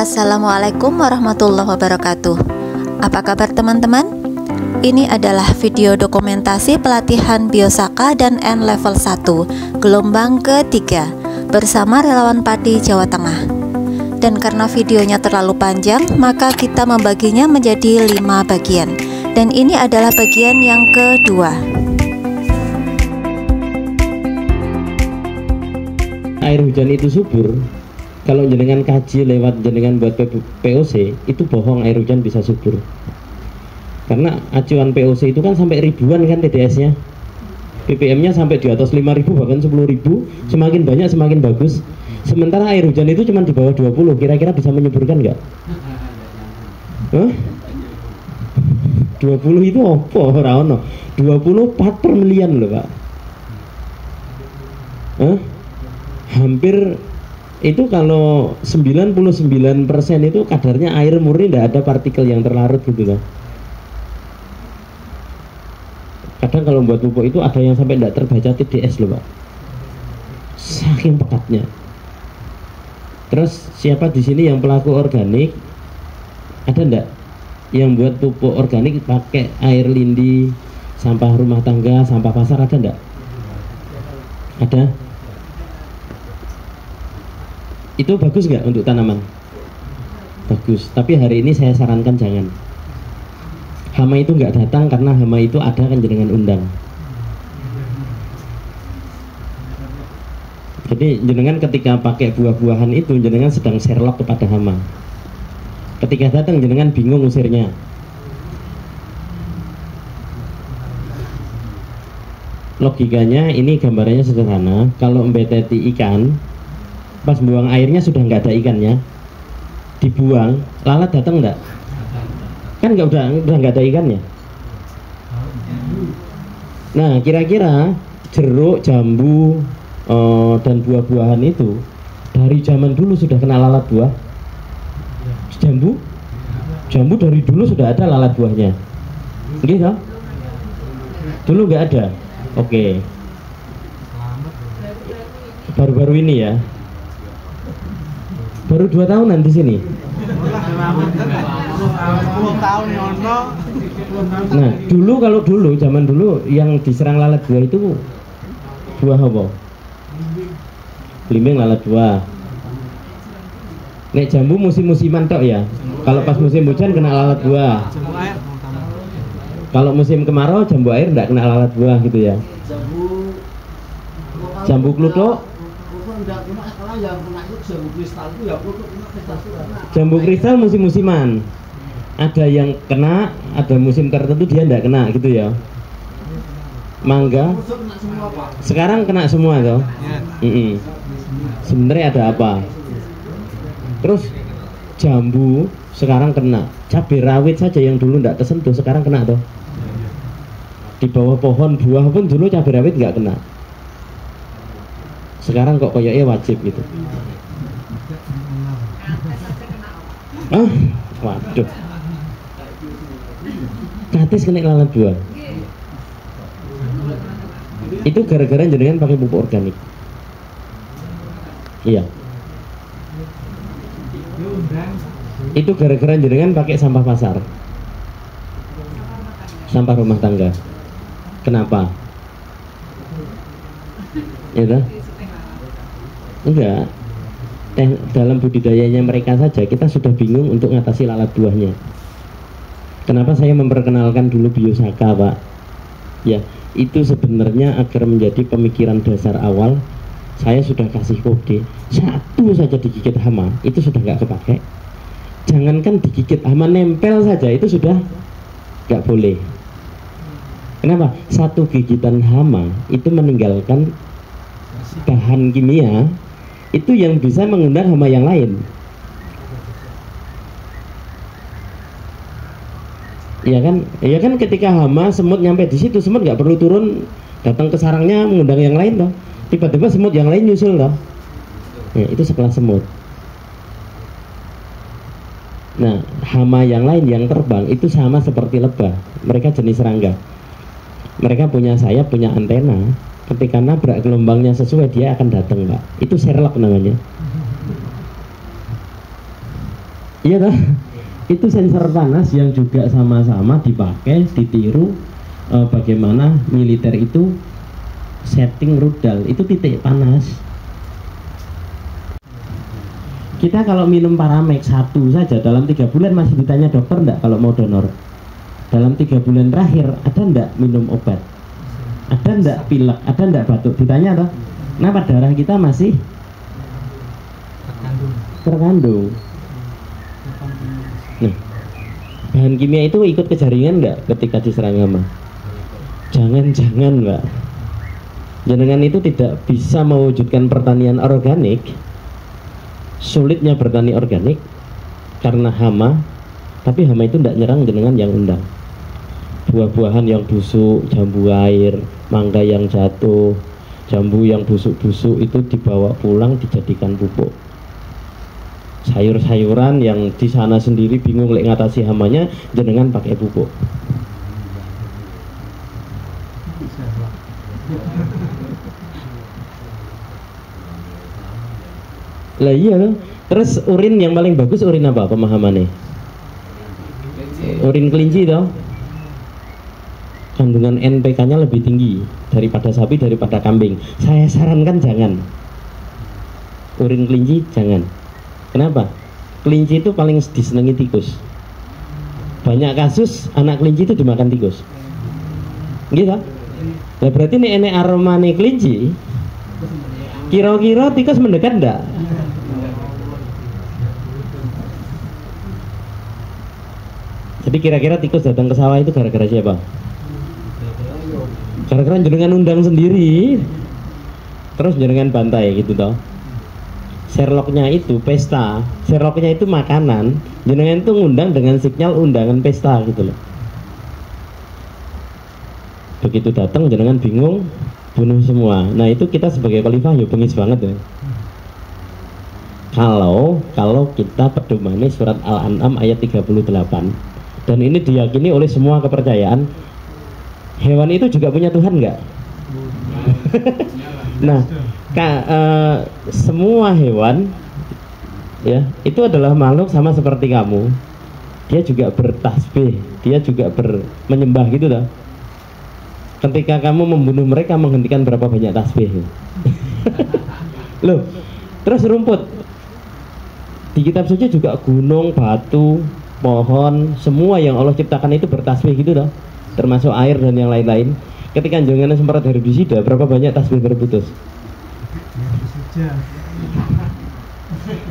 Assalamualaikum warahmatullahi wabarakatuh. Apa kabar teman-teman? Ini adalah video dokumentasi pelatihan Biosaka dan N level 1 gelombang ketiga bersama relawan padi Jawa Tengah. Dan karena videonya terlalu panjang, maka kita membaginya menjadi 5 bagian. Dan ini adalah bagian yang kedua. Air hujan itu subur. Kalau jenengan kaji lewat jenengan buat POC, itu bohong air hujan bisa subur. Karena acuan POC itu kan sampai ribuan kan TDS-nya. ppm-nya sampai di atas 5.000 bahkan 10.000, semakin banyak semakin bagus. Sementara air hujan itu cuma di bawah 20, kira-kira bisa menyuburkan nggak? Hah? 20 itu apa? Rano 20 part per milian loh Pak. Hah? Hampir itu kalau 99% itu kadarnya air murni, tidak ada partikel yang terlarut gitu loh. Kadang kalau buat pupuk itu ada yang sampai tidak terbaca TDS loh Pak, saking pekatnya. Terus siapa di sini yang pelaku organik? Ada enggak yang buat pupuk organik pakai air lindi, sampah rumah tangga, sampah pasar, ada enggak? Ada? Itu bagus nggak untuk tanaman? Bagus, tapi hari ini saya sarankan jangan. Hama itu nggak datang karena hama itu ada kan jenengan undang. Jadi jenengan ketika pakai buah-buahan itu jenengan sedang Sherlock kepada hama. Ketika datang jenengan bingung usirnya. Logikanya ini gambarannya sederhana. Kalau mbeteti ikan, pas buang airnya sudah nggak ada ikannya, dibuang, lalat datang nggak? Kan udah nggak ada ikannya. Nah kira-kira jeruk, jambu, dan buah-buahan itu dari zaman dulu sudah kena lalat buah. Jambu dari dulu sudah ada lalat buahnya, gitu? Dulu nggak ada. Oke. Baru-baru ini ya. Baru 2 tahunan di sini. Nah, kalau dulu zaman dulu yang diserang lalat buah itu buah apa? Belimbing lalat buah. Nek jambu musim-musiman tok ya. Kalau pas musim hujan kena lalat buah. Kalau musim kemarau jambu air enggak kena lalat buah gitu ya. Jambu kluthuk. Jambu kristal musim-musiman. Ada yang kena, ada musim tertentu dia enggak kena gitu ya. Mangga sekarang kena semua toh. Sebenarnya ada apa? Terus jambu sekarang kena. Cabai rawit saja yang dulu enggak tersentuh sekarang kena toh. Di bawah pohon buah pun dulu cabai rawit enggak kena. Sekarang kok koyoknya wajib gitu. Waduh. Katis kena lalat buah. Itu gara-gara jenengan pakai pupuk organik. Iya. Itu gara-gara jenengan pakai sampah pasar, sampah rumah tangga. Kenapa? Ya, enggak. Dalam budidayanya mereka saja kita sudah bingung untuk mengatasi lalat buahnya. Kenapa saya memperkenalkan dulu Biosaka Pak? Ya, itu sebenarnya agar menjadi pemikiran dasar awal. Saya sudah kasih kode, satu saja digigit hama itu sudah nggak kepake. Jangankan digigit hama, nempel saja itu sudah nggak boleh. Kenapa? Satu gigitan hama itu meninggalkan bahan kimia itu yang bisa mengundang hama yang lain. Ya kan ketika hama semut nyampe di situ, semut nggak perlu turun datang ke sarangnya mengundang yang lain toh. Tiba-tiba semut yang lain nyusul toh. Ya, itu sekelas semut. Nah, hama yang lain yang terbang itu sama seperti lebah. Mereka jenis serangga. Mereka punya sayap, punya antena. Ketika nabrak gelombangnya sesuai, dia akan datang Pak. Itu Sherlock namanya. Iya toh? Itu sensor panas yang juga sama-sama dipakai, ditiru bagaimana militer itu setting rudal, itu titik panas. Kita kalau minum Paramex 1 saja dalam 3 bulan masih ditanya dokter enggak kalau mau donor. Dalam 3 bulan terakhir ada enggak minum obat? Ada enggak pilek? Ada enggak batuk? Ditanya toh. Kenapa darah kita masih terkandung? Nah, bahan kimia itu ikut ke jaringan enggak ketika diserang hama? Jangan-jangan Mbak, jenengan itu tidak bisa mewujudkan pertanian organik. Sulitnya bertani organik karena hama, tapi hama itu tidak nyerang jenengan yang undang. Buah-buahan yang busuk, jambu air, mangga yang jatuh, jambu yang busuk-busuk itu dibawa pulang dijadikan pupuk. Sayur-sayuran yang di sana sendiri bingung lek ngatasi hamanya, jenengan pakai pupuk. Lah iya loh. Terus urin yang paling bagus urin apa pemahamannya? Urin kelinci toh. Kandungan NPK-nya lebih tinggi daripada sapi, daripada kambing. Saya sarankan jangan. Urin kelinci jangan. Kenapa? Kelinci itu paling disenangi tikus. Banyak kasus anak kelinci itu dimakan tikus. Gitu. Nah berarti ini aroma nih kelinci. Kira-kira tikus mendekat enggak? Jadi kira-kira tikus datang ke sawah itu gara-gara siapa? Gara-gara jenengan undang sendiri, terus jenengan bantai gitu toh. Sherlocknya itu pesta, Sherlocknya itu makanan, jenengan itu ngundang dengan sinyal undangan pesta gitu loh. Begitu datang jenengan bingung, bunuh semua. Nah itu kita sebagai khalifah ya bengis banget ya. Kalau kita pedomani surat Al-An'am ayat 38, dan ini diyakini oleh semua kepercayaan, hewan itu juga punya Tuhan nggak? Nah, semua hewan ya itu adalah makhluk sama seperti kamu. Dia juga bertasbih, dia juga menyembah gitu loh. Ketika kamu membunuh mereka, menghentikan berapa banyak tasbih? Loh, terus rumput di kitab suci juga gunung, batu, pohon, semua yang Allah ciptakan itu bertasbih gitu loh, termasuk air dan yang lain-lain. Ketika jangan semprot herbisida, berapa banyak tasbih terputus?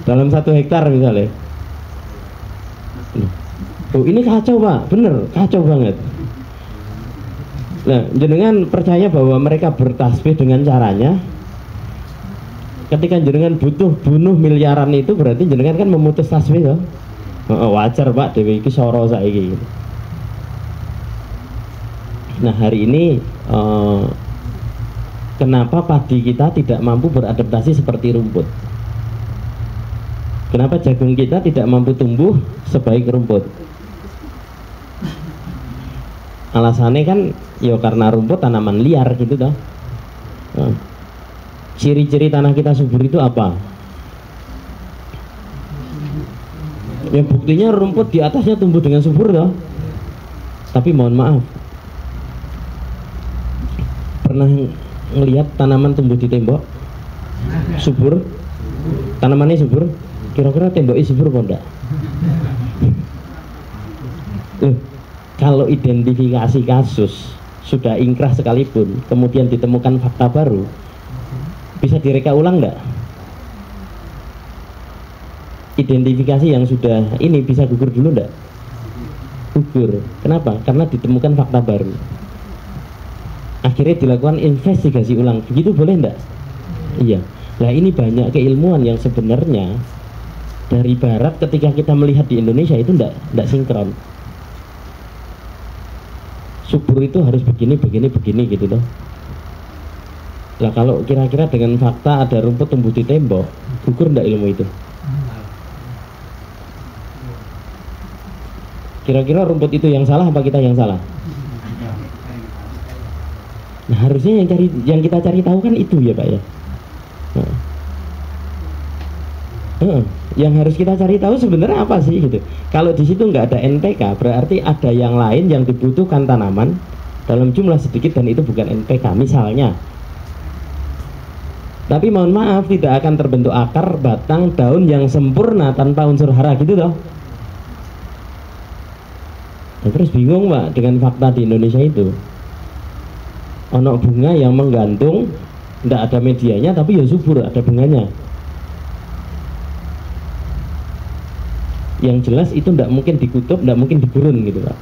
Dalam 1 hektar misalnya. Oh ini kacau Pak, bener kacau banget. Nah jenengan percaya bahwa mereka bertasbih dengan caranya. Ketika jenengan butuh bunuh miliaran itu berarti jenengan kan memutus tasbih loh. Wajar Pak, dewe iki soro saiki. Nah hari ini kenapa padi kita tidak mampu beradaptasi seperti rumput? Kenapa jagung kita tidak mampu tumbuh sebaik rumput? Alasannya kan ya karena rumput tanaman liar gitu toh. Ciri-ciri tanah kita subur itu apa? Ya buktinya rumput di atasnya tumbuh dengan subur toh. Tapi mohon maaf, pernah ngelihat tanaman tumbuh di tembok subur? Tanamannya subur? Kira-kira temboknya subur apa enggak? Kalau identifikasi kasus sudah ingkrah sekalipun, kemudian ditemukan fakta baru, bisa direka ulang enggak? Identifikasi yang sudah ini bisa gugur dulu enggak? Gugur. Kenapa? Karena ditemukan fakta baru. Akhirnya dilakukan investigasi ulang. Begitu boleh enggak? Iya. Nah ini banyak keilmuan yang sebenarnya dari barat ketika kita melihat di Indonesia itu enggak sinkron. Subur itu harus begini gitu loh. Lah kalau kira-kira dengan fakta ada rumput tumbuh di tembok, gugur enggak ilmu itu? Kira-kira rumput itu yang salah apa kita yang salah? Nah harusnya yang kita cari tahu kan itu ya Pak ya. Yang harus kita cari tahu sebenarnya apa sih gitu. Kalau di situ nggak ada NPK, berarti ada yang lain yang dibutuhkan tanaman dalam jumlah sedikit dan itu bukan NPK misalnya. Tapi mohon maaf, tidak akan terbentuk akar, batang, daun yang sempurna tanpa unsur hara gitu toh. Nah, terus bingung Pak dengan fakta di Indonesia itu. Ono bunga yang menggantung, tidak ada medianya tapi ya subur, ada bunganya. Yang jelas itu tidak mungkin dikutub, tidak mungkin digurun gitu Pak.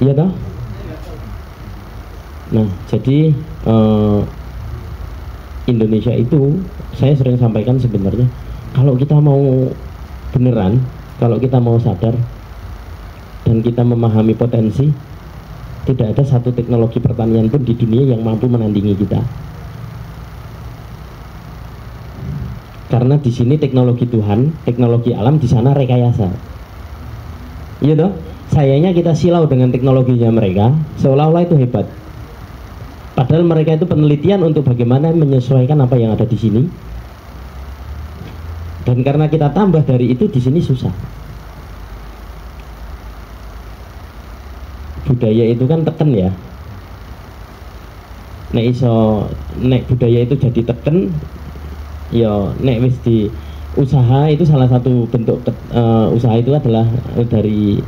Iya toh? Nah jadi Indonesia itu saya sering sampaikan sebenarnya kalau kita mau beneran, kalau kita mau sadar dan kita memahami potensi, tidak ada satu teknologi pertanian pun di dunia yang mampu menandingi kita. Karena di sini teknologi Tuhan, teknologi alam, di sana rekayasa. Iya toh? Sayangnya kita silau dengan teknologinya mereka, seolah-olah itu hebat. Padahal mereka itu penelitian untuk bagaimana menyesuaikan apa yang ada di sini. Dan karena kita tambah dari itu, di sini susah. Budaya itu kan teken ya. Nek budaya itu jadi teken, ya nek wis di usaha itu salah satu bentuk usaha itu adalah dari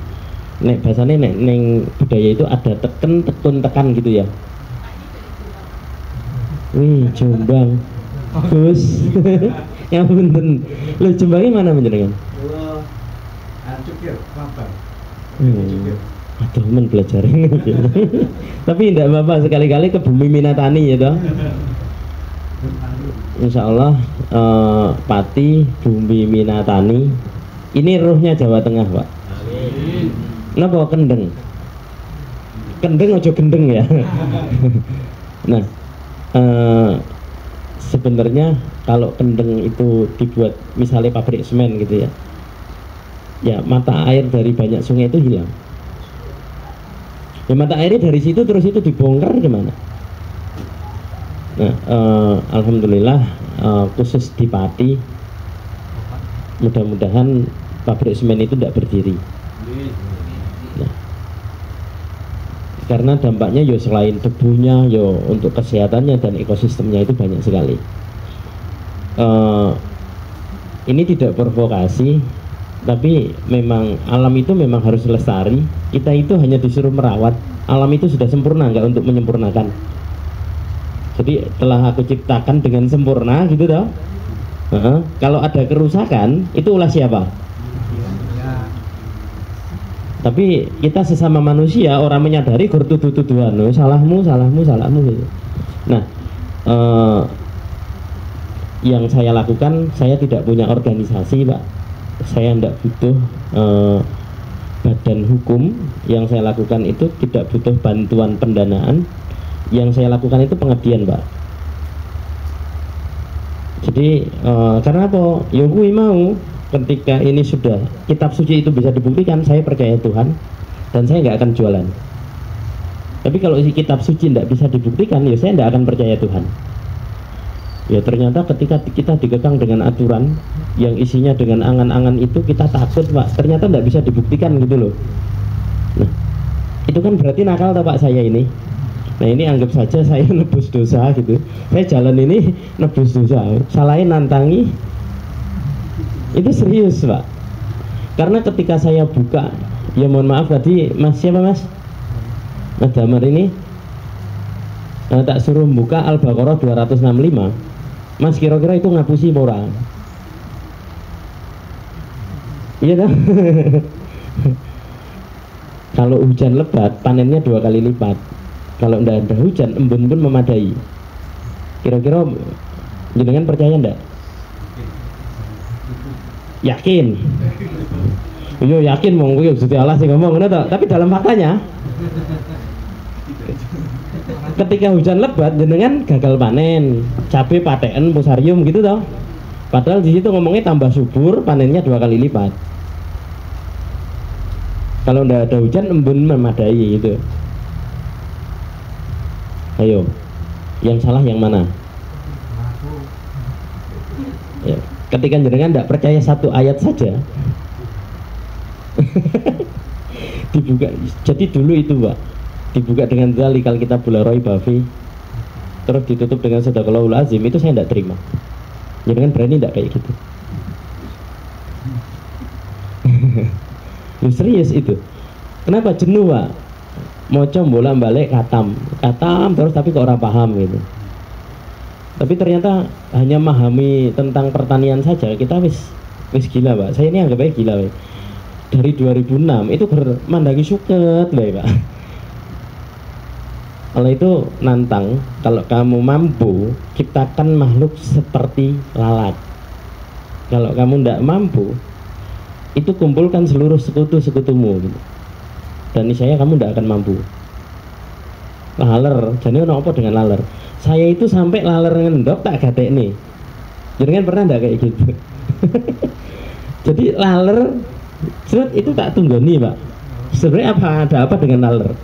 nek bahasanya neng budaya itu ada teken, tekun, tekan gitu ya. Wih, Jombang. Gus. Yang punten. Lu Jombangnya mana menjenengan? Cukir, Mampang. Aduh, men belajar. Tapi tidak apa-apa, sekali-kali ke Bumi Minatani ya toh. Insya Allah Pati Bumi Minatani ini ruhnya Jawa Tengah Pak. Kenapa kendeng? Kendeng ojo gendeng ya. Nah sebenarnya kalau kendeng itu dibuat misalnya pabrik semen gitu ya, ya mata air dari banyak sungai itu hilang. Ya mata airnya dari situ terus itu dibongkar gimana? Nah, alhamdulillah khusus di Pati, mudah-mudahan pabrik semen itu tidak berdiri. Nah, karena dampaknya yo selain debunya, yo untuk kesehatannya dan ekosistemnya itu banyak sekali. Ini tidak provokasi, tapi memang alam itu memang harus lestari. Kita itu hanya disuruh merawat. Alam itu sudah sempurna, nggak untuk menyempurnakan. Jadi telah aku ciptakan dengan sempurna gitu toh. Kalau ada kerusakan itu ulah siapa? Tapi kita sesama manusia orang menyadari tuduhan, salahmu gitu. Nah, yang saya lakukan, saya tidak punya organisasi Pak. Saya tidak butuh badan hukum. Yang saya lakukan itu tidak butuh bantuan pendanaan. Yang saya lakukan itu pengabdian Pak. Jadi karena apa? Ya gue mau ketika ini sudah kitab suci itu bisa dibuktikan, saya percaya Tuhan dan saya nggak akan jualan. Tapi kalau isi kitab suci tidak bisa dibuktikan, ya saya tidak akan percaya Tuhan. Ya ternyata ketika kita dikekang dengan aturan yang isinya dengan angan-angan itu, kita takut Pak, ternyata tidak bisa dibuktikan gitu loh. Nah itu kan berarti nakal toh Pak saya ini. Nah ini anggap saja saya nebus dosa gitu. Saya jalan ini nebus dosa, salahin nantangi. Itu serius Pak. Karena ketika saya buka, ya mohon maaf tadi Mas siapa Mas? Mas Damar ini tak suruh buka Al-Baqarah 265. Mas kira-kira itu ngapusi moral? Iya kan? Kalau hujan lebat panennya 2 kali lipat. Kalau tidak ada hujan embun pun memadai. Kira-kira jenengan percaya enggak? Yakin? Yo yakin mong kuwi Gusti Allah sing ngomong ngono to. Tapi dalam faktanya ketika hujan lebat jenengan gagal panen, cabai paten posarium gitu toh. Padahal di situ ngomongnya tambah subur, panennya 2 kali lipat. Kalau tidak ada hujan embun memadai gitu. Ayo, yang salah yang mana? Ya. Ketika jenengan tidak percaya satu ayat saja, dibuka. Jadi dulu itu Pak, dibuka dengan zalikal kitabul la raiba fi, terus ditutup dengan sadaqallahul azim, itu saya tidak terima. Jenengan berani tidak kayak gitu? Lu serius itu? Kenapa jenuh Pak? Moco bolak-balik katam terus tapi kok orang paham gitu. Tapi ternyata hanya memahami tentang pertanian saja kita wis gila Pak. Saya ini anggap aja gila Pak. Dari 2006 itu mandangi suket Pak. Kalau itu nantang, kalau kamu mampu ciptakan makhluk seperti lalat. Kalau kamu tidak mampu, itu kumpulkan seluruh sekutu-sekutumu gitu. Dan saya kamu tidak akan mampu. Laler, jadi apa dengan laler? Saya itu sampai laler ngendok tak gatek nih. Jadi kan pernah enggak kayak gitu? Jadi laler itu tak tunggoni Pak. Sebenarnya ada apa dengan laler?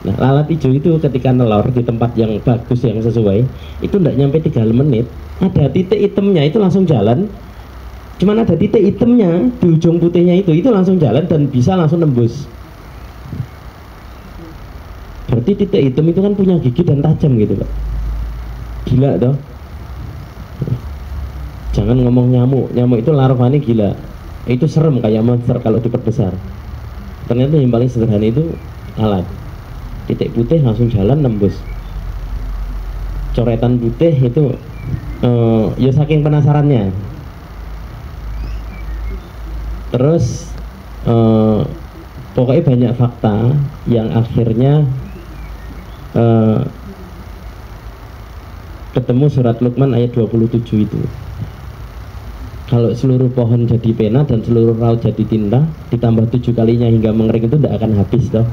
Nah, lalat hijau itu ketika nelor di tempat yang bagus, yang sesuai, itu enggak nyampe 3 menit, ada titik hitamnya itu langsung jalan. Cuman ada titik hitamnya di ujung putihnya itu langsung jalan dan bisa langsung nembus. Berarti titik hitam itu kan punya gigi dan tajam gitu Pak. Gila toh. Jangan ngomong nyamuk itu larvanya gila. Itu serem kayak monster kalau diperbesar. Ternyata yang paling sederhana itu alat. Titik putih langsung jalan nembus. Coretan putih itu ya saking penasarannya. Terus pokoknya banyak fakta yang akhirnya ketemu surat Luqman ayat 27 itu. Kalau seluruh pohon jadi pena dan seluruh laut jadi tinta, ditambah 7 kalinya hingga mengering, itu tidak akan habis toh.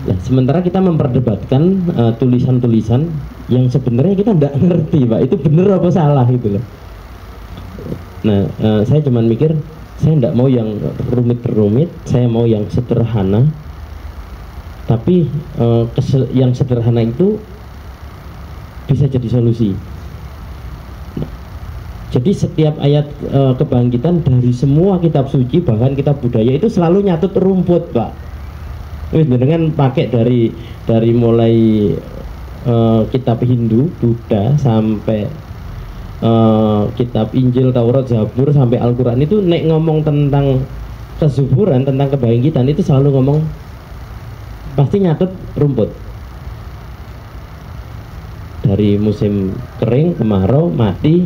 Nah, sementara kita memperdebatkan tulisan-tulisan yang sebenarnya kita tidak ngerti Pak, itu benar apa salah gitu loh. Nah, saya cuman mikir, saya tidak mau yang rumit-rumit, saya mau yang sederhana. Tapi yang sederhana itu bisa jadi solusi. Nah, jadi setiap ayat kebangkitan dari semua kitab suci, bahkan kitab budaya, itu selalu nyatut rumput Pak. Dengan pakai dari mulai kitab Hindu, Buddha, sampai kitab Injil, Taurat, Zabur, sampai Al-Quran, itu nek ngomong tentang kesuburan, tentang kebangkitan, itu selalu ngomong pasti nyatut rumput. Dari musim kering, kemarau, mati,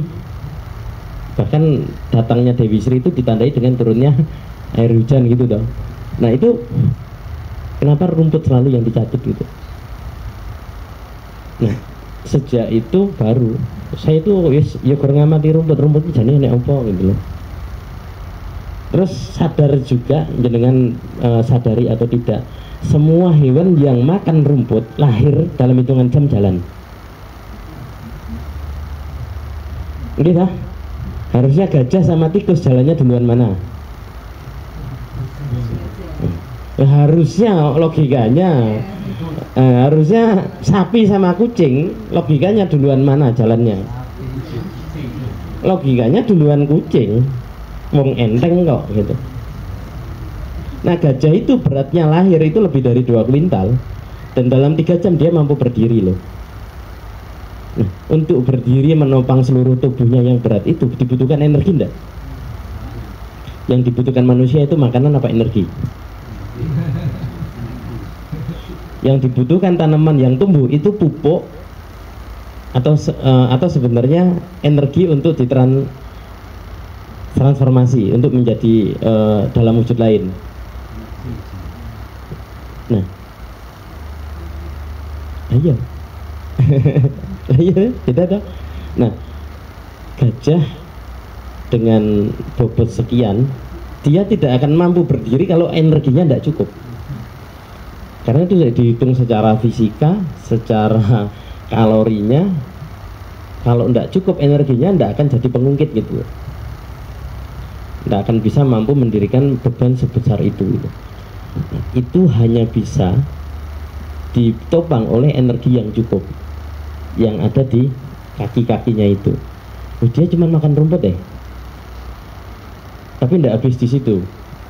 bahkan datangnya Dewi Sri itu ditandai dengan turunnya air hujan gitu dong. Nah itu kenapa rumput selalu yang dicatat gitu. Nah sejak itu baru saya itu ya kurang ngamati rumput jadi nek apa gitu loh. Terus sadar juga dengan sadari atau tidak, semua hewan yang makan rumput lahir dalam hitungan jam jalan. Gitu. Harusnya gajah sama tikus jalannya duluan mana? Harusnya logikanya harusnya sapi sama kucing logikanya duluan mana jalannya? Logikanya duluan kucing. Wong enteng kok gitu. Nah gajah itu beratnya lahir itu lebih dari 2 kuintal dan dalam 3 jam dia mampu berdiri loh. Nah, untuk berdiri menopang seluruh tubuhnya yang berat itu dibutuhkan energi enggak? Yang dibutuhkan manusia itu makanan apa energi? Yang dibutuhkan tanaman yang tumbuh itu pupuk atau sebenarnya energi untuk transformasi untuk menjadi dalam wujud lain. Nah, ayo, ayo kita dah. Nah, gajah dengan bobot sekian, dia tidak akan mampu berdiri kalau energinya tidak cukup. Karena itu dihitung secara fisika, secara kalorinya. Kalau tidak cukup energinya, tidak akan jadi pengungkit gitu. Tidak akan bisa mampu mendirikan beban sebesar itu. Itu hanya bisa ditopang oleh energi yang cukup yang ada di kaki-kakinya itu. dia cuma makan rumput tapi tidak habis di situ,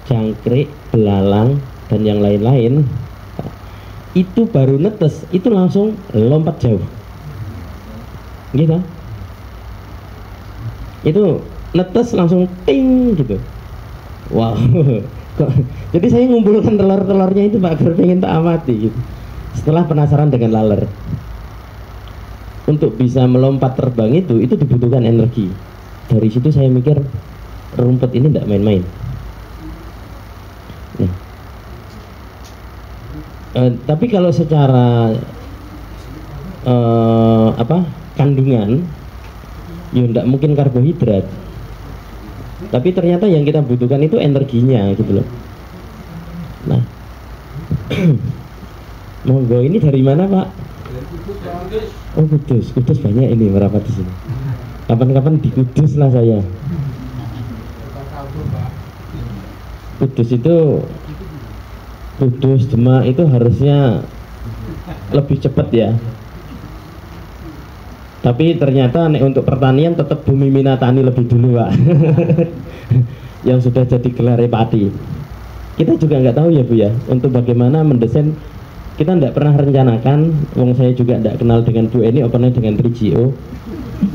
jangkrik, belalang dan yang lain-lain itu baru netes itu langsung lompat jauh gitu, itu netes langsung ting gitu. Wow. Jadi saya ngumpulkan telur-telurnya itu Pak, agar pengen tak amati gitu. Setelah penasaran dengan laler, untuk bisa melompat terbang itu dibutuhkan energi. Dari situ saya mikir rumput ini tidak main-main. Nah, tapi kalau secara kandungan, ya tidak mungkin karbohidrat. Tapi ternyata yang kita butuhkan itu energinya gitu loh. Nah, monggo, ini dari mana Pak? Oh Kudus, Kudus banyak ini merapat di sini. Kapan-kapan di Kudus lah saya. Kudus itu, Kudus Demak itu harusnya lebih cepat ya. Tapi ternyata untuk pertanian tetap Bumi Minatani lebih dulu Pak. Yang sudah jadi gelar padi. Kita juga nggak tahu ya Bu ya, untuk bagaimana mendesain. Kita tidak pernah rencanakan, wong saya juga tidak kenal dengan Bu Eni, opennya dengan 3GO.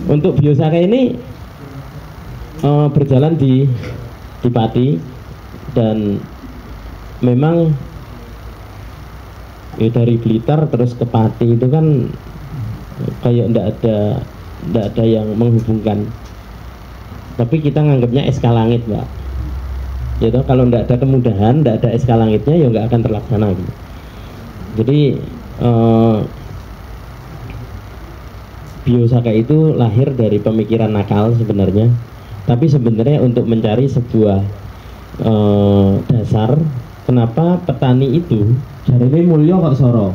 Untuk Biosaka ini berjalan di Pati, dan memang ya dari Blitar terus ke Pati itu kan kayak tidak ada yang menghubungkan. Tapi kita nganggapnya SK Langit Pak. Jadi kalau tidak ada kemudahan, tidak ada SK Langitnya ya nggak akan terlaksana gitu. Jadi Biosaka itu lahir dari pemikiran nakal sebenarnya, tapi sebenarnya untuk mencari sebuah dasar kenapa petani itu jarine mulya kok soro.